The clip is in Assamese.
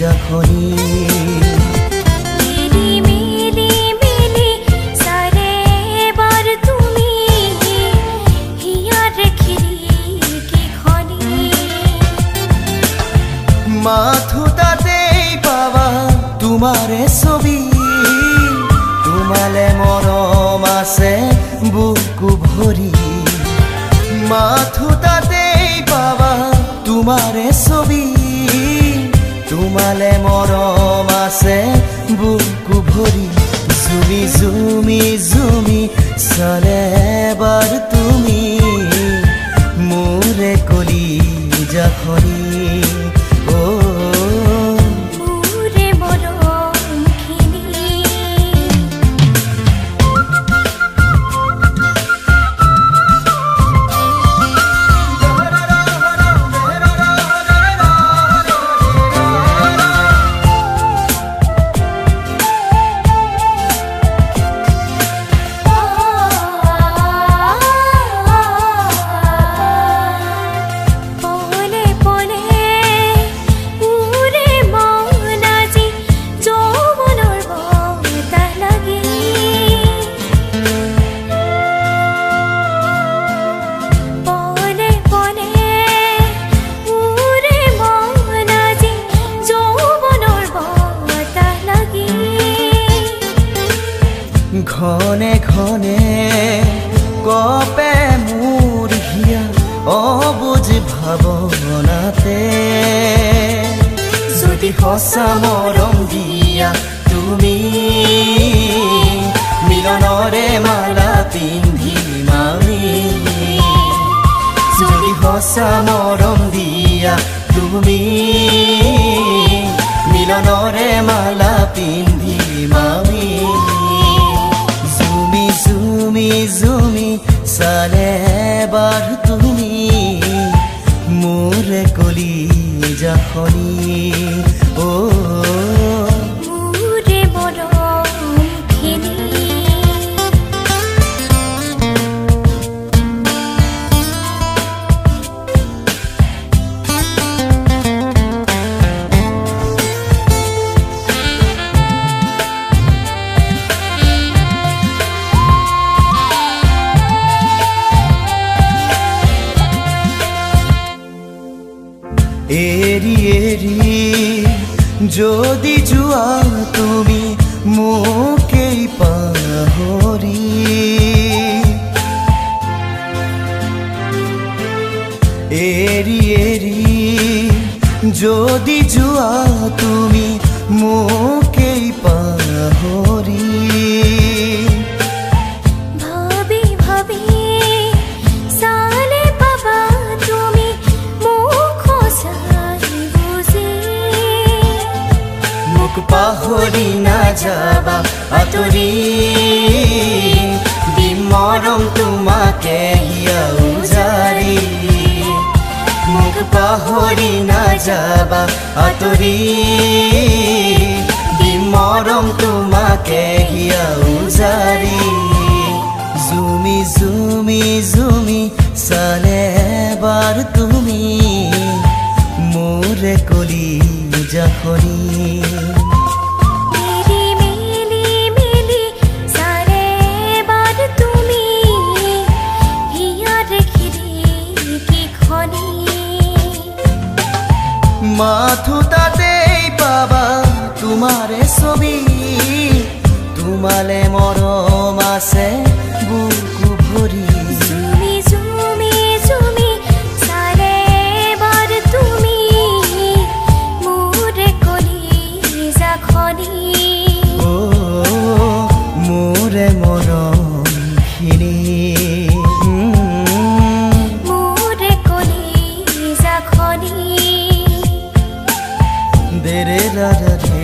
জাখনি মাথোঁতাতেই পাবা তোমাৰে ছবি তোমালে মৰম আছে বুকু ভৰি মাথোঁতাতেই পাবা তোমাৰে ছবি তোমালে মৰম আছে বুকু ভৰি জুমি জুমি জুমি চালে এবাৰ তুমি মোৰে কলিজাখনি ঘনে ঘনে কপে মোৰ হিয়া অবুজ ভাৱনাতে যদি সঁচা মৰম দিয়া তুমি মিলনৰে মালা পিন্ধিম আমি যদি সঁচা মৰম দিয়া তুমি মিলনৰে মালা পিন্ধিম আমি জুমি জুমি চালে এবাৰ তুমি মোৰে কলিজাখনি এৰি এৰি যদি যোৱা তুমি মোকেই পাহৰি এৰি এৰি যদি যোৱা তুমি মোকেই পাহৰি পাহৰি নাযাবা আঁতৰি দিম মৰম তোমাকে হিয়া উজাৰি মোক পাহৰি নাযাবা আঁতৰি দিম মৰম তোমাকে হিয়া উজাৰি জুমি জুমি জুমি চালে এবাৰ তুমি মোৰে কলিজাখনি মাথোঁতাতেই পাবা তোমাৰে ছবি তোমালে মৰম আছে বুকু ভৰি জুমি জুমি জুমি চালে এবাৰ তুমি মোৰে কলিজাখনি মোৰে মৰমখিনি মোৰে কলিজাখনি Dere la la